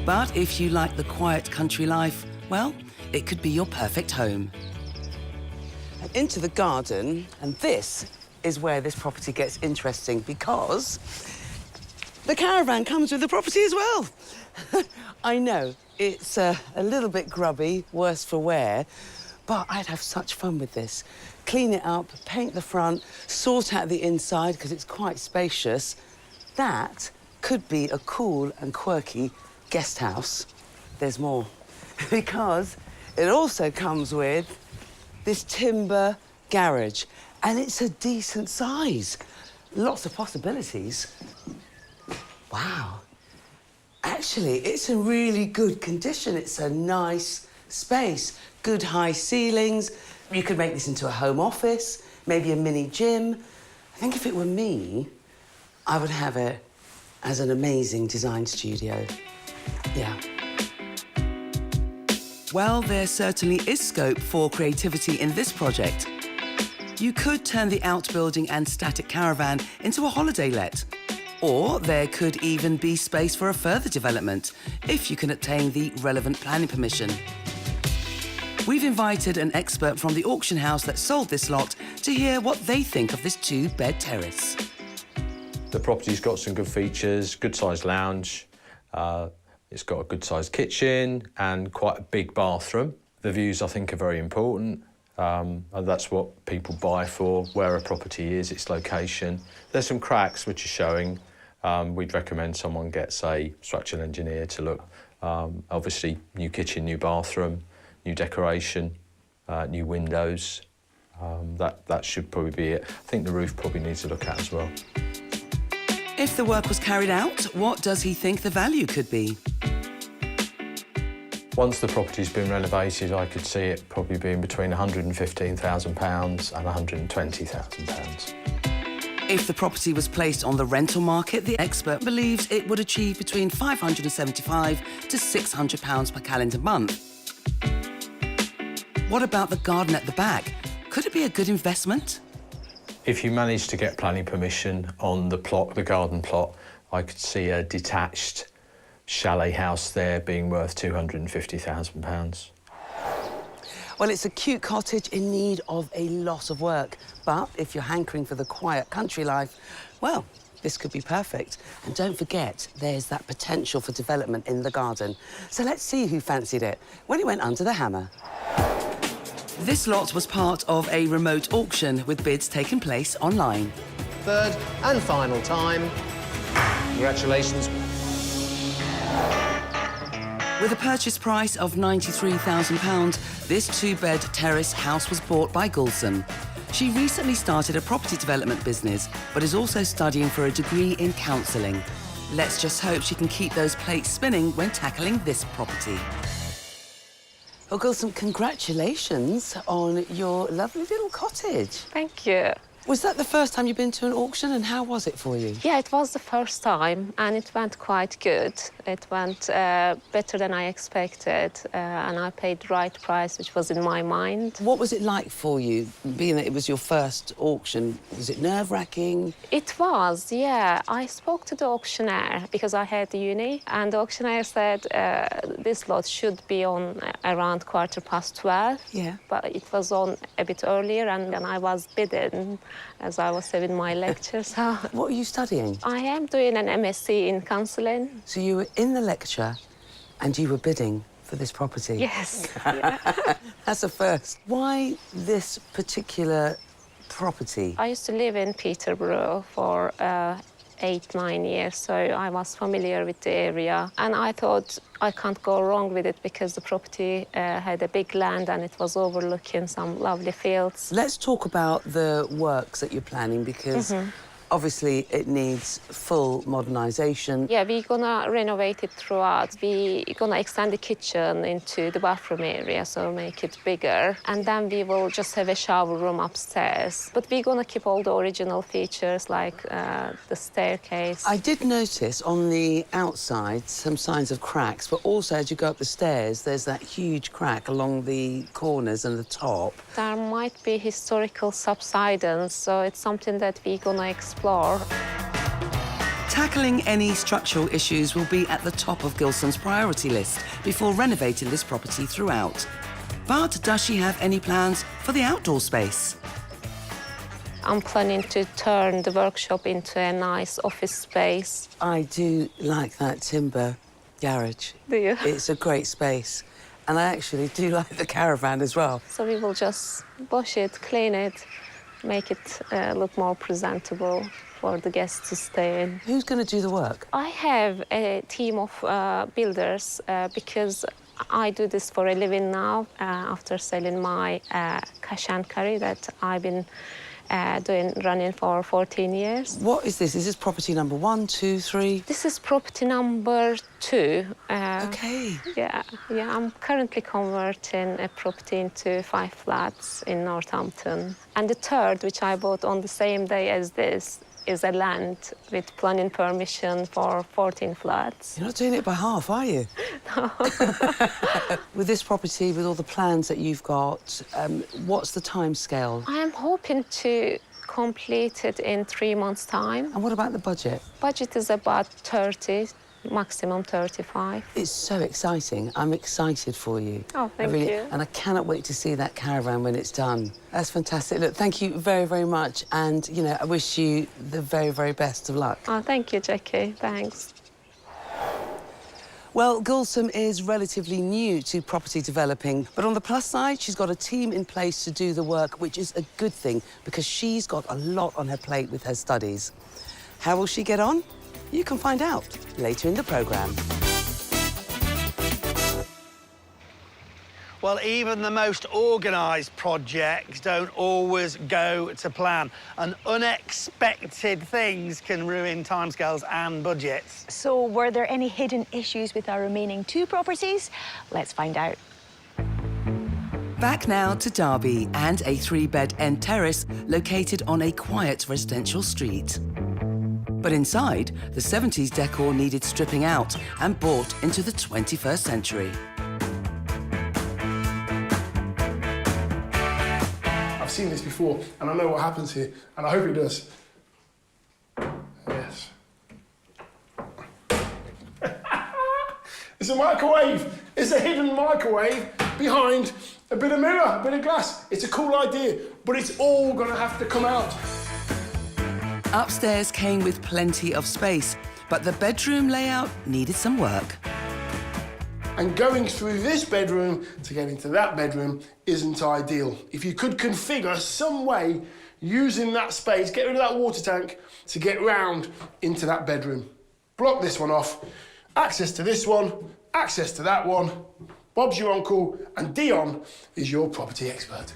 But if you like the quiet country life, well, it could be your perfect home. And into the garden, and this is where this property gets interesting because the caravan comes with the property as well. I know, it's a little bit grubby, worse for wear, but I'd have such fun with this. Clean it up, paint the front, sort out the inside, because it's quite spacious. That could be a cool and quirky guest house. There's more, because it also comes with this timber garage, and it's a decent size. Lots of possibilities. Wow. Actually, it's in really good condition. It's a nice space, good high ceilings. You could make this into a home office, maybe a mini gym. I think if it were me, I would have it as an amazing design studio. Yeah. Well, there certainly is scope for creativity in this project. You could turn the outbuilding and static caravan into a holiday let. Or there could even be space for a further development, if you can obtain the relevant planning permission. We've invited an expert from the auction house that sold this lot to hear what they think of this two-bed terrace. The property's got some good features, good-sized lounge, it's got a good-sized kitchen and quite a big bathroom. The views, I think, are very important. That's what people buy for, where a property is, its location. There's some cracks which are showing. We'd recommend someone gets a structural engineer to look. Obviously, new kitchen, new bathroom, new decoration, new windows. That should probably be it. I think the roof probably needs to look at as well. If the work was carried out, what does he think the value could be? Once the property's been renovated, I could see it probably being between £115,000 and £120,000. If the property was placed on the rental market, the expert believes it would achieve between £575 to £600 per calendar month. What about the garden at the back? Could it be a good investment? If you manage to get planning permission on the plot, the garden plot, I could see a detached chalet house there being worth £250,000. Well, it's a cute cottage in need of a lot of work. But if you're hankering for the quiet country life, well, this could be perfect. And don't forget, there's that potential for development in the garden. So let's see who fancied it when it went under the hammer. This lot was part of a remote auction with bids taking place online. Third and final time. Congratulations. With a purchase price of £93,000, this two-bed terrace house was bought by Gulsum. She recently started a property development business, but is also studying for a degree in counselling. Let's just hope she can keep those plates spinning when tackling this property. Well, Gulsum, congratulations on your lovely little cottage. Thank you. Was that the first time you've been to an auction, and how was it for you? Yeah, it was the first time, and it went quite good. It went better than I expected, and I paid the right price, which was in my mind. What was it like for you, being that it was your first auction? Was it nerve-wracking? It was, yeah. I spoke to the auctioneer because I had the uni, and the auctioneer said this lot should be on around 12:15. Yeah. But it was on a bit earlier, and then I was bidden as I was having my lecture. So What are you studying? I am doing an MSc in counselling. So you were in the lecture and you were bidding for this property? Yes. Yeah. That's a first. Why this particular property? I used to live in Peterborough for 8-9 years, so I was familiar with the area. And I thought I can't go wrong with it because the property had a big land and it was overlooking some lovely fields. Let's talk about the works that you're planning, because obviously it needs full modernisation. Yeah, we're gonna renovate it throughout. We're gonna extend the kitchen into the bathroom area, so make it bigger. And then we will just have a shower room upstairs. But we're gonna keep all the original features, like the staircase. I did notice on the outside some signs of cracks, but also as you go up the stairs, there's that huge crack along the corners and the top. There might be historical subsidence, so it's something that we're gonna explore. Tackling any structural issues will be at the top of Gilson's priority list before renovating this property throughout. But does she have any plans for the outdoor space? I'm planning to turn the workshop into a nice office space. I do like that timber garage. Do you? It's a great space. And I actually do like the caravan as well. So we will just wash it, clean it, make it look more presentable for the guests to stay in. Who's going to do the work? I have a team of builders because I do this for a living now after selling my cash and carry that I've been running for 14 years. What is this? Is this property number 1, 2, 3? This is property number 2. OK. Yeah, I'm currently converting a property into 5 flats in Northampton. And the third, which I bought on the same day as this, is a land with planning permission for 14 flats. You're not doing it by half, are you? No. With this property, with all the plans that you've got, what's the time scale? I am hoping to complete it in 3 months' time. And what about the budget? Budget is about 30, maximum 35. It's so exciting. I'm excited for you. Oh, thank you. And I cannot wait to see that caravan when it's done. That's fantastic. Look, thank you very, very much. And, you know, I wish you the very, very best of luck. Oh, thank you, Jackie. Thanks. Well, Gulsum is relatively new to property developing, but on the plus side, she's got a team in place to do the work, which is a good thing because she's got a lot on her plate with her studies. How will she get on? You can find out later in the programme. Well, even the most organised projects don't always go to plan, and unexpected things can ruin timescales and budgets. So, were there any hidden issues with our remaining 2 properties? Let's find out. Back now to Derby and a 3-bed end terrace located on a quiet residential street. But inside, the 70s decor needed stripping out and brought into the 21st century. I've seen this before, and I know what happens here, and I hope it does. Yes. It's a microwave. It's a hidden microwave behind a bit of mirror, a bit of glass. It's a cool idea, but it's all going to have to come out. Upstairs came with plenty of space, but the bedroom layout needed some work. And going through this bedroom to get into that bedroom isn't ideal. If you could configure some way using that space, get rid of that water tank to get round into that bedroom. Block this one off, access to this one, access to that one. Bob's your uncle, and Dion is your property expert.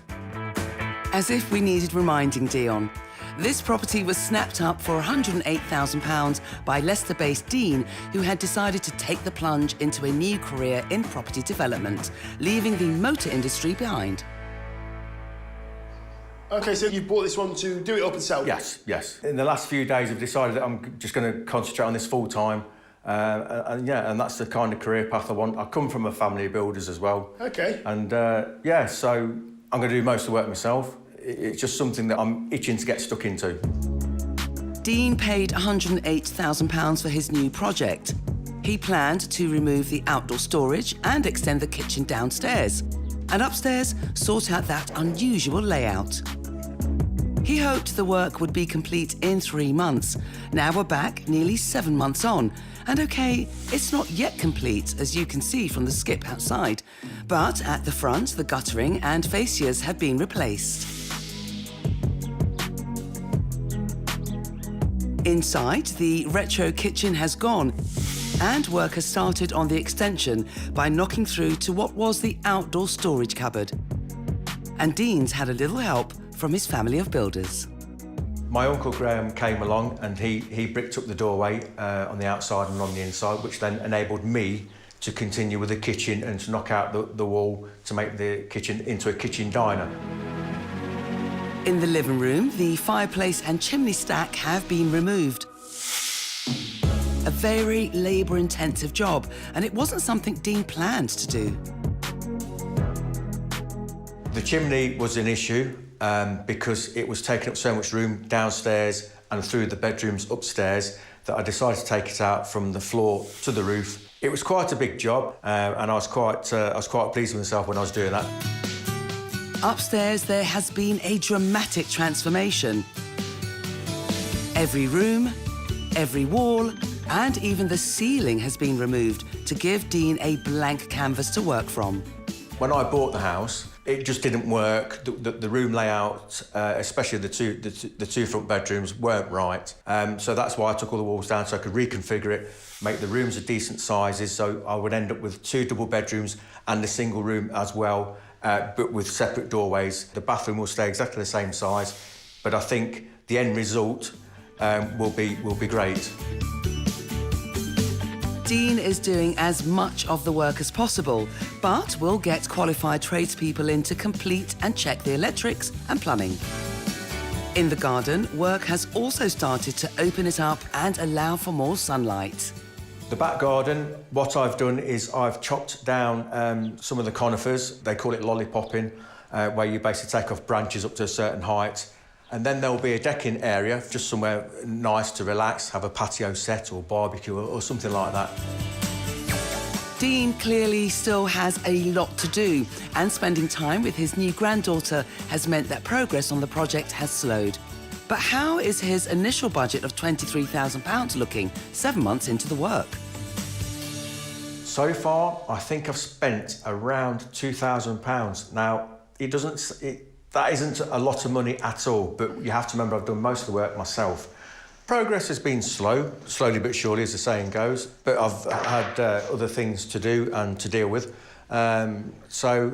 As if we needed reminding, Dion. This property was snapped up for £108,000 by Leicester-based Dean, who had decided to take the plunge into a new career in property development, leaving the motor industry behind. OK, so you bought this one to do it up and sell? Yes, yes. In the last few days, I've decided that I'm just going to concentrate on this full-time. And that's the kind of career path I want. I come from a family of builders as well. OK. And, so I'm going to do most of the work myself. It's just something that I'm itching to get stuck into. Dean paid £108,000 for his new project. He planned to remove the outdoor storage and extend the kitchen downstairs, and upstairs sort out that unusual layout. He hoped the work would be complete in 3 months. Now we're back nearly 7 months on. And OK, it's not yet complete, as you can see from the skip outside. But at the front, the guttering and fascias have been replaced. Inside, the retro kitchen has gone, and work has started on the extension by knocking through to what was the outdoor storage cupboard. And Dean's had a little help from his family of builders. My uncle Graham came along and he bricked up the doorway on the outside and on the inside, which then enabled me to continue with the kitchen and to knock out the wall to make the kitchen into a kitchen diner. In the living room, the fireplace and chimney stack have been removed. A very labour-intensive job, and it wasn't something Dean planned to do. The chimney was an issue because it was taking up so much room downstairs and through the bedrooms upstairs that I decided to take it out from the floor to the roof. It was quite a big job, and I was quite pleased with myself when I was doing that. Upstairs, there has been a dramatic transformation. Every room, every wall, and even the ceiling has been removed to give Dean a blank canvas to work from. When I bought the house, it just didn't work. The room layout, especially the two front bedrooms, weren't right. So that's why I took all the walls down so I could reconfigure it, make the rooms of decent sizes, so I would end up with 2 double bedrooms and a single room as well, but with separate doorways. The bathroom will stay exactly the same size, but I think the end result will be great. Dean is doing as much of the work as possible, but will get qualified tradespeople in to complete and check the electrics and plumbing. In the garden, work has also started to open it up and allow for more sunlight. The back garden, what I've done is I've chopped down some of the conifers. They call it lollipopping, where you basically take off branches up to a certain height. And then there'll be a decking area, just somewhere nice to relax, have a patio set or barbecue or something like that. Dean clearly still has a lot to do, and spending time with his new granddaughter has meant that progress on the project has slowed. But how is his initial budget of £23,000 looking 7 months into the work? So far, I think I've spent around £2,000. Now, that isn't a lot of money at all, but you have to remember I've done most of the work myself. Progress has been slowly but surely, as the saying goes, but I've had other things to do and to deal with. So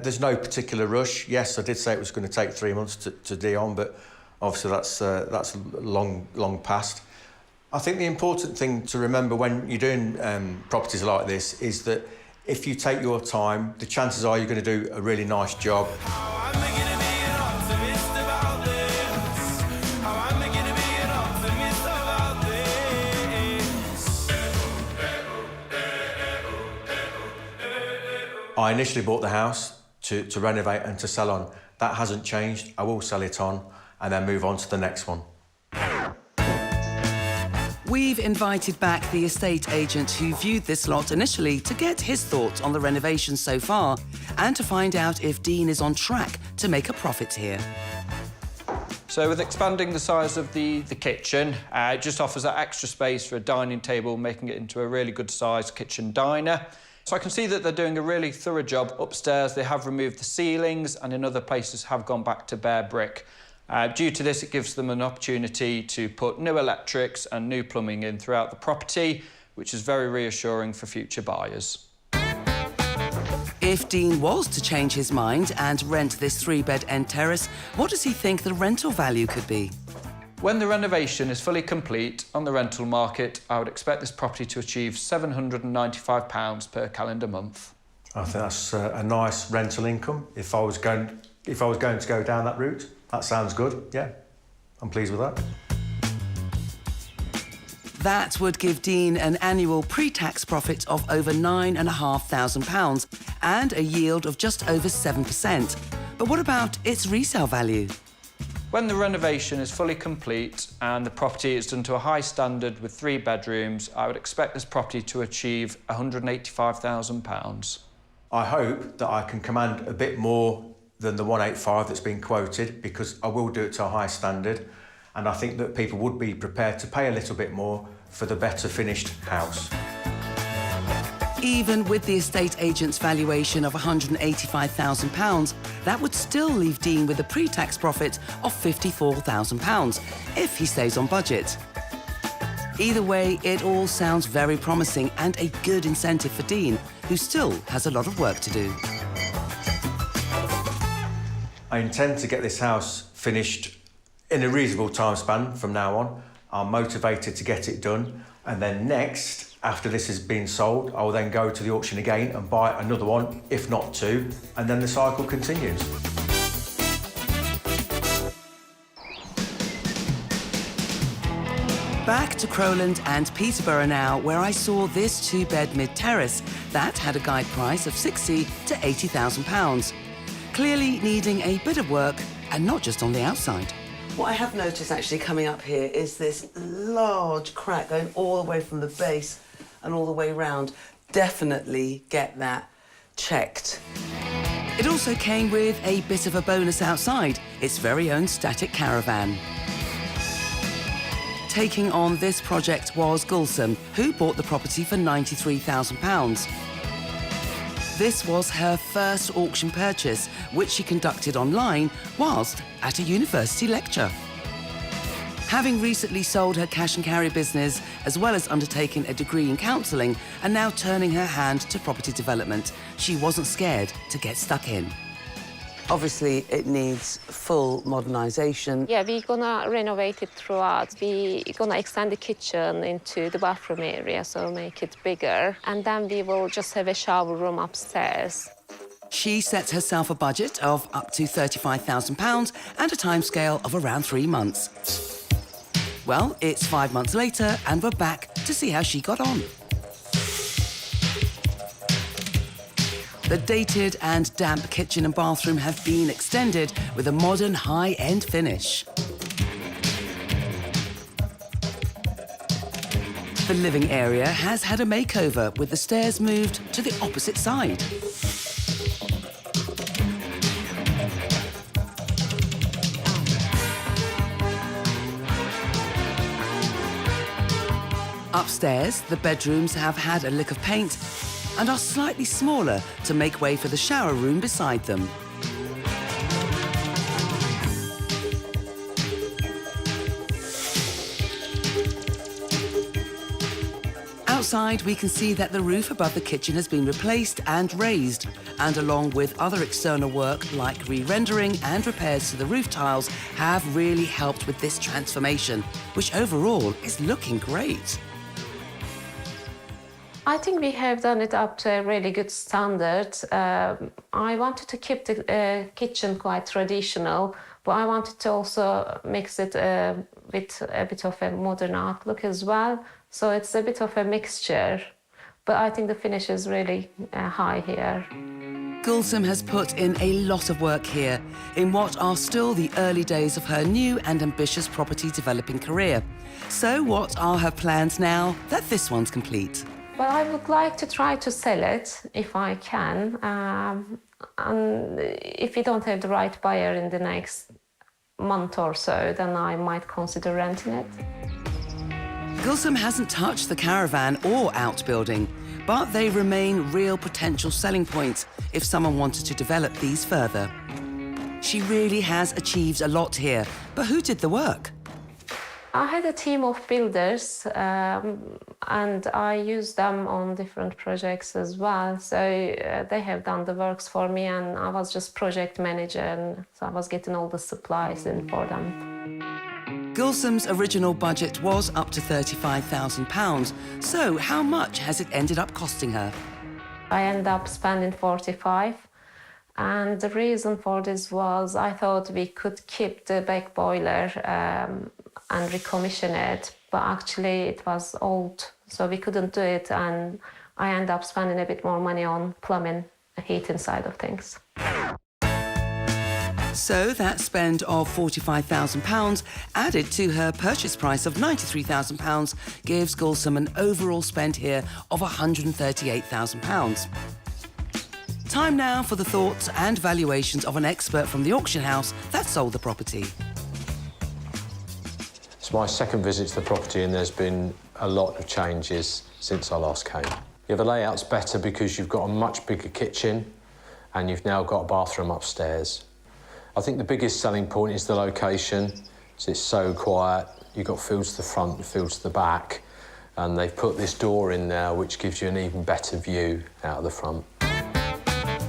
there's no particular rush. Yes, I did say it was going to take 3 months to do on, but obviously that's long past. I think the important thing to remember when you're doing properties like this is that if you take your time, the chances are you're going to do a really nice job. I initially bought the house to renovate and to sell on. That hasn't changed. I will sell it on and then move on to the next one. We've invited back the estate agent who viewed this lot initially to get his thoughts on the renovation so far and to find out if Dean is on track to make a profit here. So with expanding the size of the kitchen, it just offers that extra space for a dining table, making it into a really good sized kitchen diner. So I can see that they're doing a really thorough job upstairs. They have removed the ceilings and in other places have gone back to bare brick. Due to this, it gives them an opportunity to put new electrics and new plumbing in throughout the property, which is very reassuring for future buyers. If Dean was to change his mind and rent this 3-bed end terrace, what does he think the rental value could be? When the renovation is fully complete on the rental market, I would expect this property to achieve £795 per calendar month. I think that's a nice rental income if I was going to go down that route. That sounds good, yeah. I'm pleased with that. That would give Dean an annual pre-tax profit of over £9,500 and a yield of just over 7%. But what about its resale value? When the renovation is fully complete and the property is done to a high standard with 3 bedrooms, I would expect this property to achieve £185,000. I hope that I can command a bit more than the 185 that's been quoted, because I will do it to a high standard, and I think that people would be prepared to pay a little bit more for the better finished house. Even with the estate agent's valuation of £185,000, that would still leave Dean with a pre-tax profit of £54,000 if he stays on budget. Either way, it all sounds very promising and a good incentive for Dean, who still has a lot of work to do. I intend to get this house finished in a reasonable time span from now on. I'm motivated to get it done, and then next, after this has been sold, I will then go to the auction again and buy another one, if not 2, and then the cycle continues. Back to Crowland and Peterborough now, where I saw this 2-bed mid-terrace that had a guide price of £60,000 to £80,000. Clearly needing a bit of work, and not just on the outside. What I have noticed actually coming up here is this large crack going all the way from the base and all the way round. Definitely get that checked. It also came with a bit of a bonus outside, its very own static caravan. Taking on this project was Gulsum, who bought the property for £93,000. This was her first auction purchase, which she conducted online whilst at a university lecture. Having recently sold her cash and carry business, as well as undertaking a degree in counselling, and now turning her hand to property development, she wasn't scared to get stuck in. Obviously, it needs full modernisation. Yeah, we're gonna renovate it throughout. We're gonna extend the kitchen into the bathroom area, so make it bigger. And then we will just have a shower room upstairs. She sets herself a budget of up to £35,000 and a timescale of around 3 months. Well, it's 5 months later, and we're back to see how she got on. The dated and damp kitchen and bathroom have been extended with a modern high-end finish. The living area has had a makeover with the stairs moved to the opposite side. Upstairs, the bedrooms have had a lick of paint and are slightly smaller to make way for the shower room beside them. Outside, we can see that the roof above the kitchen has been replaced and raised, and along with other external work like re-rendering and repairs to the roof tiles have really helped with this transformation, which overall is looking great. I think we have done it up to a really good standard. I wanted to keep the kitchen quite traditional, but I wanted to also mix it with a bit of a modern outlook as well. So it's a bit of a mixture, but I think the finish is really high here. Gulsum has put in a lot of work here in what are still the early days of her new and ambitious property developing career. So what are her plans now that this one's complete? Well, I would like to try to sell it if I can. And if we don't have the right buyer in the next month or so, then I might consider renting it. Gulsum hasn't touched the caravan or outbuilding, but they remain real potential selling points if someone wanted to develop these further. She really has achieved a lot here, but who did the work? I had a team of builders and I used them on different projects as well. So they have done the works for me and I was just project manager, and so I was getting all the supplies in for them. Gulsum's original budget was up to £35,000. So how much has it ended up costing her? I ended up spending 45. And the reason for this was I thought we could keep the back boiler and recommission it, but actually it was old, so we couldn't do it, and I ended up spending a bit more money on plumbing, heating side of things. So that spend of £45,000 added to her purchase price of £93,000 gives Gulsum an overall spend here of £138,000. Time now for the thoughts and valuations of an expert from the auction house that sold the property. It's my second visit to the property and there's been a lot of changes since I last came. Yeah, the layout's better because you've got a much bigger kitchen and you've now got a bathroom upstairs. I think the biggest selling point is the location. It's so quiet. You've got fields to the front, fields to the back, and they've put this door in there which gives you an even better view out of the front.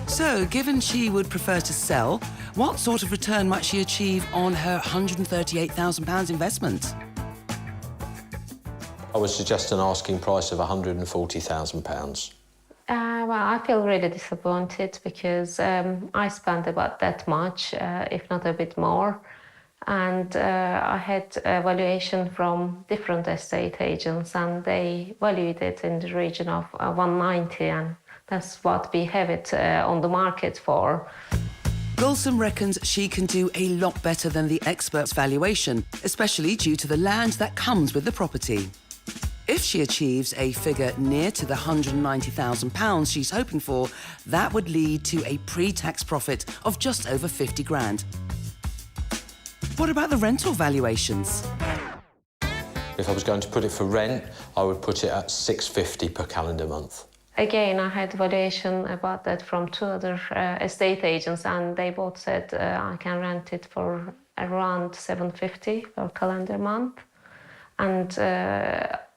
So, given she would prefer to sell, what sort of return might she achieve on her £138,000 investment? I would suggest an asking price of £140,000. Well, I feel really disappointed because I spent about that much, if not a bit more. And I had a valuation from different estate agents and they valued it in the region of 190, and that's what we have it on the market for. Gulsum reckons she can do a lot better than the expert's valuation, especially due to the land that comes with the property. If she achieves a figure near to the £190,000 she's hoping for, that would lead to a pre-tax profit of just over 50 grand. What about the rental valuations? If I was going to put it for rent, I would put it at £650 per calendar month. Again, I had valuation about that from two other estate agents, and they both said I can rent it for around £750 per calendar month. And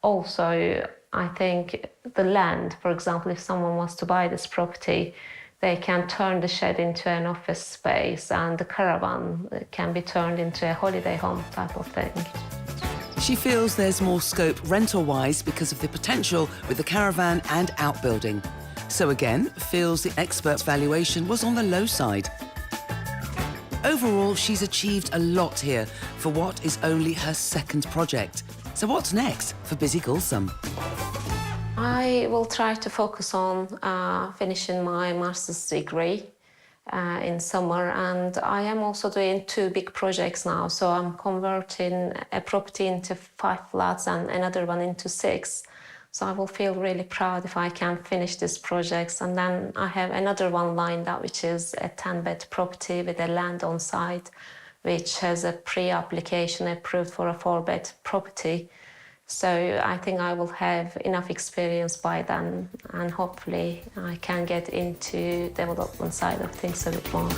also, I think the land, for example, if someone wants to buy this property, they can turn the shed into an office space and the caravan can be turned into a holiday home type of thing. She feels there's more scope rental-wise because of the potential with the caravan and outbuilding. So again, feels the expert's valuation was on the low side. Overall, she's achieved a lot here for what is only her second project. So what's next for busy Gulsum? I will try to focus on finishing my master's degree in summer, and I am also doing two big projects now. So I'm converting a property into 5 flats and another one into 6. So I will feel really proud if I can finish these projects. And then I have another one lined up, which is a 10-bed property with a land on site, which has a pre-application approved for a 4-bed property. So I think I will have enough experience by then, and hopefully I can get into development side of things a bit more.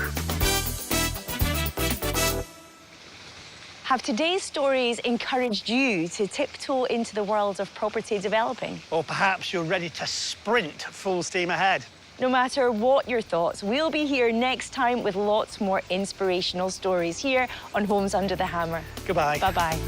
Have today's stories encouraged you to tiptoe into the world of property developing? Or perhaps you're ready to sprint full steam ahead. No matter what your thoughts, we'll be here next time with lots more inspirational stories here on Homes Under the Hammer. Goodbye. Bye-bye.